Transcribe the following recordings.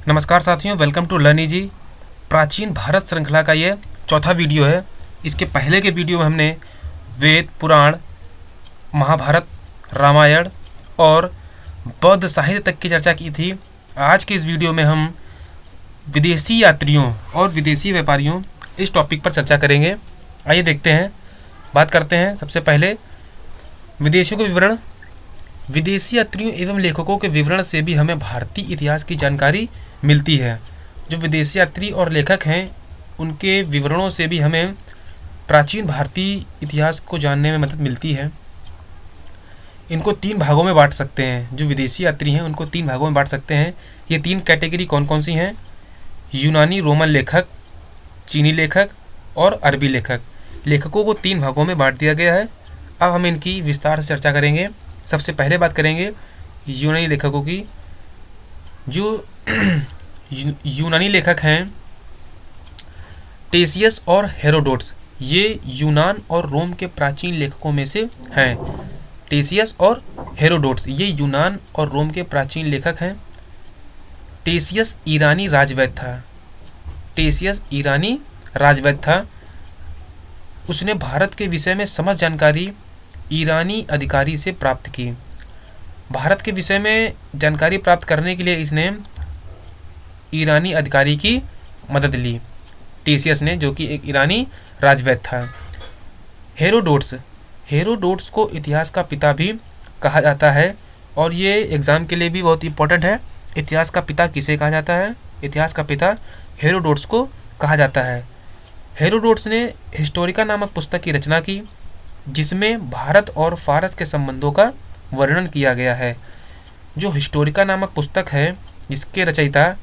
नमस्कार साथियों, welcome to learn easy. प्राचीन भारत श्रृंखला का ये चौथा वीडियो है। इसके पहले के वीडियो में हमने वेद, पुराण, महाभारत, रामायण और बौद्ध साहित्य तक की चर्चा की थी। आज के इस वीडियो में हम विदेशी यात्रियों और विदेशी व्यापारियों इस टॉपिक पर चर्चा करेंगे। आइए देखते हैं, बात करते हैं। सबसे पहले विदेशियों के विवरण। विदेशी यात्रियों एवं लेखकों के विवरण से भी हमें भारतीय इतिहास की जानकारी मिलती है। जो विदेशी यात्री और लेखक हैं, उनके विवरणों से भी हमें प्राचीन भारतीय इतिहास को जानने में मदद मिलती है। इनको 3 भागों में बांट सकते हैं। जो विदेशी यात्री हैं उनको 3 भागों में बांट सकते हैं। ये 3 कैटेगरी कौन कौन सी हैं? यूनानी रोमन लेखक, चीनी लेखक और अरबी लेखक। लेखकों को 3 भागों में बांट दिया गया है। अब हम इनकी विस्तार से चर्चा करेंगे। सबसे पहले बात करेंगे यूनानी लेखकों की। जो यूनानी लेखक हैं टेसियस और हेरोडोट्स, ये यूनान और रोम के प्राचीन लेखकों में से हैं। टेसियस और हेरोडोट्स ये यूनान और रोम के प्राचीन लेखक हैं। टेसियस ईरानी राजवैद्य था। टेसियस ईरानी राजवैद्य था। उसने भारत के विषय में समस्त जानकारी ईरानी अधिकारी से प्राप्त की। भारत के विषय में जानकारी प्राप्त करने के लिए इसने ईरानी अधिकारी की मदद ली, टेसियस ने, जो कि एक ईरानी राजवैद्य था। हेरोडोट्स को इतिहास का पिता भी कहा जाता है और ये एग्ज़ाम के लिए भी बहुत इंपॉर्टेंट है। इतिहास का पिता किसे कहा जाता है? इतिहास का पिता हेरोडोट्स को कहा जाता है। हेरोडोट्स ने हिस्टोरिका नामक पुस्तक की रचना की, जिसमें भारत और फारस के संबंधों का वर्णन किया गया है। जो हिस्टोरिका नामक पुस्तक है, जिसके रचयिता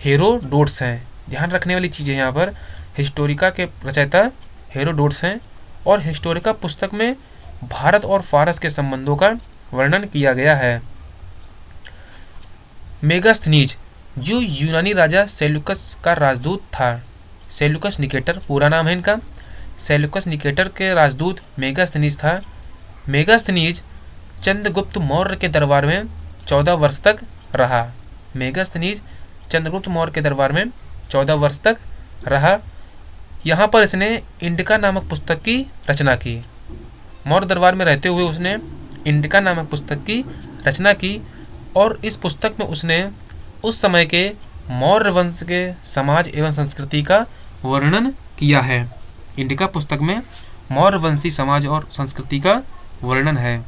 हेरोडोट्स हैं। ध्यान रखने वाली चीज़ें यहाँ पर, हिस्टोरिका के रचयिता हेरोडोट्स हैं और हिस्टोरिका पुस्तक में भारत और फारस के संबंधों का वर्णन किया गया है। मेगास्थनीज, जो यूनानी राजा सेल्यूकस का राजदूत था। सेल्यूकस निकेटर पूरा नाम है इनका। सेल्यूकस निकेटर के राजदूत मेगास्थनीज था। मेगास्थनीज चंद्रगुप्त मौर्य के दरबार में 14 वर्ष तक रहा। मेगास्थनीज चंद्रगुप्त मौर्य के दरबार में 14 वर्ष तक रहा। यहाँ पर इसने इंडिका नामक पुस्तक की रचना की। मौर्य दरबार में रहते हुए उसने इंडिका नामक पुस्तक की रचना की और इस पुस्तक में उसने उस समय के मौर्य वंश के समाज एवं संस्कृति का वर्णन किया है। इंडिका पुस्तक में मौर्य वंशी समाज और संस्कृति का वर्णन है।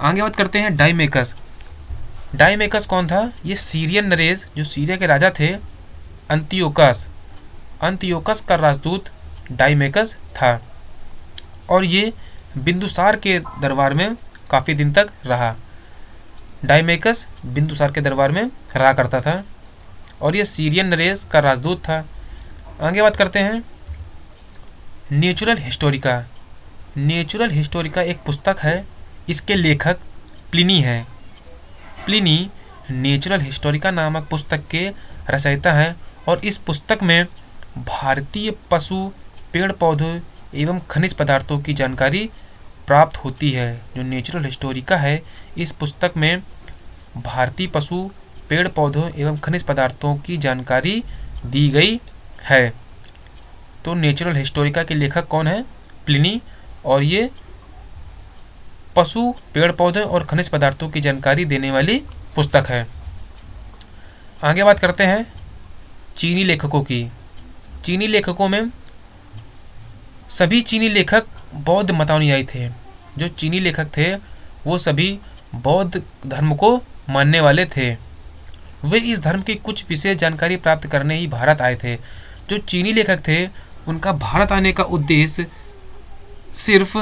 आगे बात करते हैं डाइमेकस। डाइमेकस कौन था? ये सीरियन नरेश, जो सीरिया के राजा थे, अंतियोकस का राजदूत डाइमेकस था और ये बिंदुसार के दरबार में काफ़ी दिन तक रहा। डाइमेकस बिंदुसार के दरबार में रहा करता था और ये सीरियन नरेश का राजदूत था। आगे बात करते हैं नेचुरल हिस्टोरिका। नेचुरल हिस्टोरिका एक पुस्तक है। इसके लेखक प्लिनी हैं। प्लिनी नेचुरल हिस्टोरिका नामक पुस्तक के रचयिता हैं और इस पुस्तक में भारतीय पशु, पेड़ पौधे एवं खनिज पदार्थों की जानकारी प्राप्त होती है। जो नेचुरल हिस्टोरिका है, इस पुस्तक में भारतीय पशु, पेड़ पौधों एवं खनिज पदार्थों की जानकारी दी गई है। तो नेचुरल हिस्टोरिका के लेखक कौन है? प्लिनी, और ये पशु, पेड़ पौधे और खनिज पदार्थों की जानकारी देने वाली पुस्तक है। आगे बात करते हैं चीनी लेखकों की। चीनी लेखकों में सभी चीनी लेखक बौद्ध मतानुयायी थे। जो चीनी लेखक थे वो सभी बौद्ध धर्म को मानने वाले थे। वे इस धर्म की कुछ विशेष जानकारी प्राप्त करने ही भारत आए थे। जो चीनी लेखक थे, उनका भारत आने का उद्देश्य सिर्फ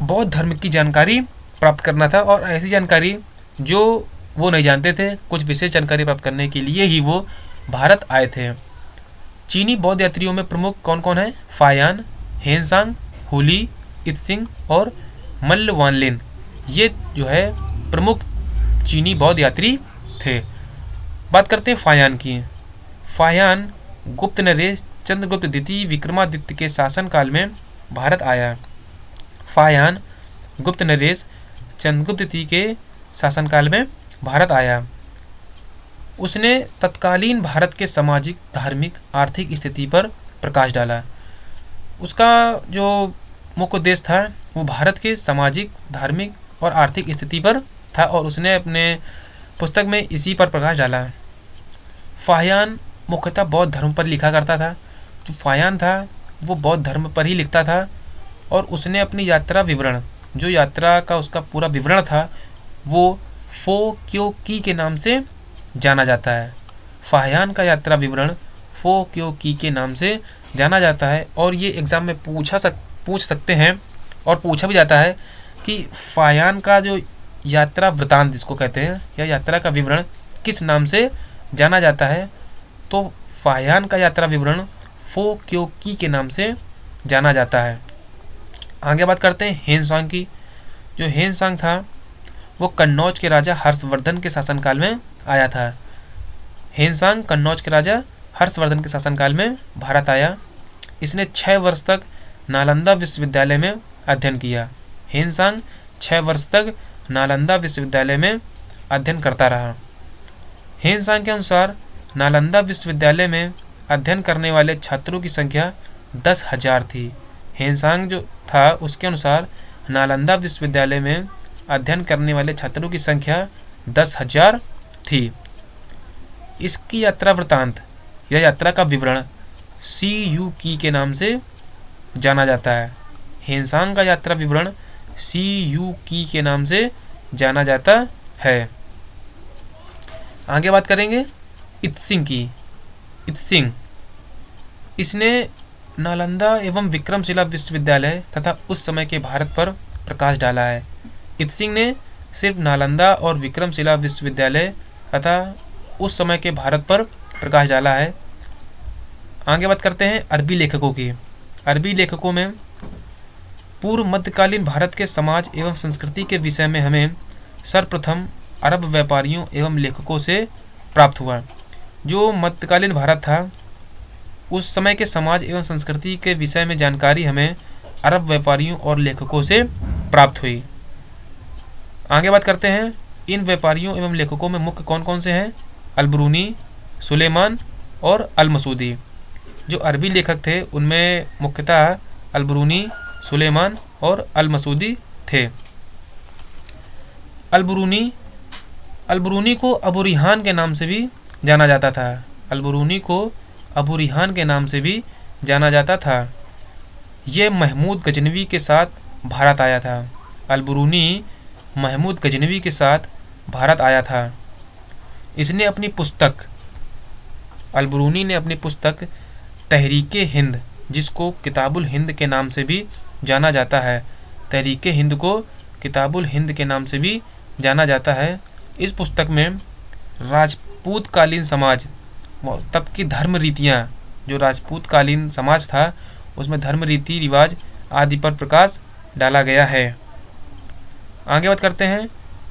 बौद्ध धर्म की जानकारी प्राप्त करना था और ऐसी जानकारी जो वो नहीं जानते थे, कुछ विशेष जानकारी प्राप्त करने के लिए ही वो भारत आए थे। चीनी बौद्ध यात्रियों में प्रमुख कौन कौन है? फायान, हेनसांग, हुली, इत्सिंग और मल्ल वानलिन, ये जो है प्रमुख चीनी बौद्ध यात्री थे। बात करते हैं फायान की। फायान गुप्त नरेश चंद्रगुप्त द्वितीय विक्रमादित्य के शासनकाल में भारत आया। फायान गुप्त नरेश चंद्रगुप्त द्वितीय के शासनकाल में भारत आया। उसने तत्कालीन भारत के सामाजिक, धार्मिक, आर्थिक स्थिति पर प्रकाश डाला। उसका जो मुख्य उद्देश्य था वो भारत के सामाजिक, धार्मिक और आर्थिक स्थिति पर था और उसने अपने पुस्तक में इसी पर प्रकाश डाला। फाहियान मुख्यतः बौद्ध धर्म पर लिखा करता था। जो फाहियान था वो बौद्ध धर्म पर ही लिखता था और उसने अपनी यात्रा विवरण, जो यात्रा का उसका पूरा विवरण था, वो फो क्यो की के नाम से जाना जाता है। फाहियान का यात्रा विवरण फो क्यो की के नाम से जाना जाता है और ये एग्ज़ाम में पूछ सकते हैं और पूछा भी जाता है कि फाहियान का जो यात्रा वृतांत जिसको कहते हैं या यात्रा का विवरण किस नाम से जाना जाता है, तो फाहियान का यात्रा विवरण फो क्यो की के नाम से जाना जाता है। आगे बात करते हैं हेनसांग की। जो हेनसांग था वो कन्नौज के राजा हर्षवर्धन के शासनकाल में आया था। हेनसांग कन्नौज के राजा हर्षवर्धन के शासनकाल में भारत आया। इसने 6 वर्ष तक नालंदा विश्वविद्यालय में अध्ययन किया। हेनसांग 6 वर्ष तक नालंदा विश्वविद्यालय में अध्ययन करता रहा। हेनसांग के अनुसार नालंदा विश्वविद्यालय में अध्ययन करने वाले छात्रों की संख्या 10,000 थी। हेनसांग जो था उसके अनुसार नालंदा विश्वविद्यालय में अध्ययन करने वाले छात्रों की संख्या 10,000 थी। इसकी यात्रा वृतांत या यात्रा का विवरण CU की के नाम से जाना जाता है। हेनसांग का यात्रा विवरण CU की के नाम से जाना जाता है। आगे बात करेंगे इत्सिंग की। इत्सिंग इसने नालंदा एवं विक्रमशिला विश्वविद्यालय तथा उस समय के भारत पर प्रकाश डाला है। इत्सिंग ने सिर्फ नालंदा और विक्रमशिला विश्वविद्यालय तथा उस समय के भारत पर प्रकाश डाला है। आगे बात करते हैं अरबी लेखकों की। अरबी लेखकों में पूर्व मध्यकालीन भारत के समाज एवं संस्कृति के विषय में हमें सर्वप्रथम अरब व्यापारियों एवं लेखकों से प्राप्त हुआ। जो मध्यकालीन भारत था उस समय के समाज एवं संस्कृति के विषय में जानकारी हमें अरब व्यापारियों और लेखकों से प्राप्त हुई। आगे बात करते हैं इन व्यापारियों एवं लेखकों में मुख्य कौन कौन से हैं। अल-बिरूनी, सुलेमान और अल-मसूदी। जो अरबी लेखक थे उनमें मुख्यतः अल-बिरूनी, सुलेमान और अल-मसूदी थे। अल-बिरूनी को अबू रिहान के नाम से भी जाना जाता था। अल-बिरूनी को अबू रिहान के नाम से भी जाना जाता था। ये महमूद गजनवी के साथ भारत आया था। अल-बिरूनी महमूद गजनवी के साथ भारत आया था। इसने अपनी पुस्तक अल-बिरूनी ने अपनी पुस्तक तहरीके हिंद, जिसको किताबुल हिंद के नाम से भी जाना जाता है, तहरीके हिंद को किताबुल हिंद के नाम से भी जाना जाता है। इस पुस्तक में राजपूत कालीन समाज, तब की धर्म रीतियाँ, जो राजपूत कालीन समाज था उसमें धर्म रीति रिवाज आदि पर प्रकाश डाला गया है। आगे बात करते हैं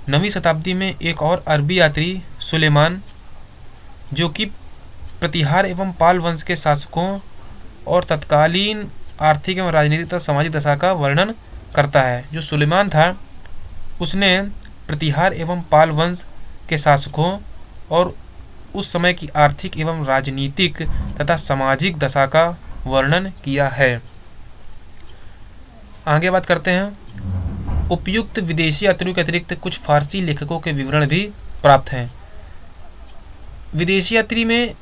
9वीं शताब्दी में एक और अरबी यात्री सुलेमान, जो कि प्रतिहार एवं पाल वंश के शासकों और तत्कालीन आर्थिक एवं राजनीतिक तथा सामाजिक दशा का वर्णन करता है। जो सुलेमान था उसने प्रतिहार एवं पाल वंश के शासकों और उस समय की आर्थिक एवं राजनीतिक तथा सामाजिक दशा का वर्णन किया है। आगे बात करते हैं उपयुक्त विदेशी यात्रियों के अतिरिक्त कुछ फारसी लेखकों के विवरण भी प्राप्त हैं। विदेशी यात्री में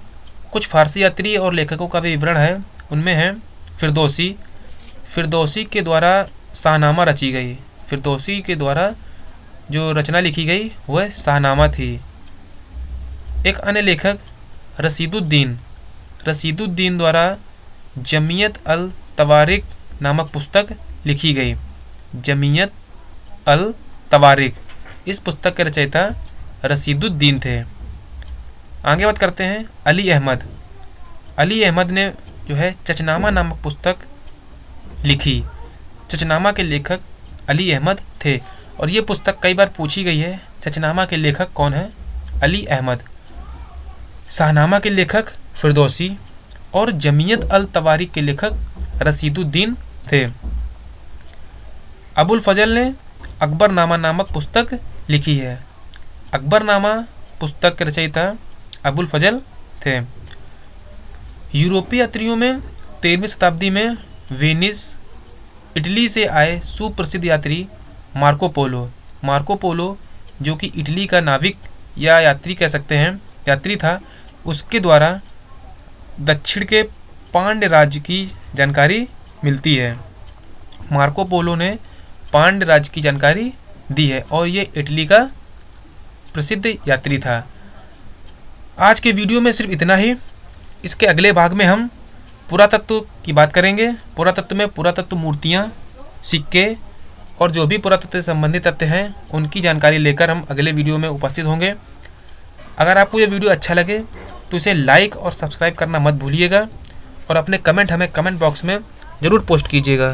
कुछ फारसी यात्री और लेखकों का भी विवरण है। उनमें है फिरदौसी के द्वारा शाहनामा रची गई। फिरदौसी के द्वारा जो रचना लिखी गई वह शाहनामा थी। एक अन्य लेखक रसीदुद्दीन द्वारा जमीयत अल तवारिक नामक पुस्तक लिखी गई। जमीयत अल तवारिक, इस पुस्तक के रचयिता रसीदुद्दीन थे। आगे बात करते हैं अली अहमद ने जो है चचनामा नामक पुस्तक लिखी। चचनामा के लेखक अली अहमद थे और ये पुस्तक कई बार पूछी गई है। चचनामा के लेखक कौन है? अली अहमद। शाहनामा के लेखक फिरदौसी और जमीयत अल तवारिक के लेखक रसीदुद्दीन थे। अबुल फजल ने अकबरनामा नामक पुस्तक लिखी है। अकबरनामा पुस्तक के रचयिता अबुल फजल थे। यूरोपीय यात्रियों में 13वीं शताब्दी में वेनिस, इटली से आए सुप्रसिद्ध यात्री मार्को पोलो जो कि इटली का नाविक या यात्री कह सकते हैं, यात्री था, उसके द्वारा दक्षिण के पांड्य राज्य की जानकारी मिलती है। मार्को पोलो ने पांड्य राज्य की जानकारी दी है और ये इटली का प्रसिद्ध यात्री था। आज के वीडियो में सिर्फ इतना ही। इसके अगले भाग में हम पुरातत्व की बात करेंगे। पुरातत्व में पुरातत्व मूर्तियाँ, सिक्के और जो भी पुरातत्व से संबंधित तथ्य हैं उनकी जानकारी लेकर हम अगले वीडियो में उपस्थित होंगे। अगर आपको ये वीडियो अच्छा लगे तो इसे लाइक और सब्सक्राइब करना मत भूलिएगा और अपने कमेंट हमें कमेंट बॉक्स में ज़रूर पोस्ट कीजिएगा।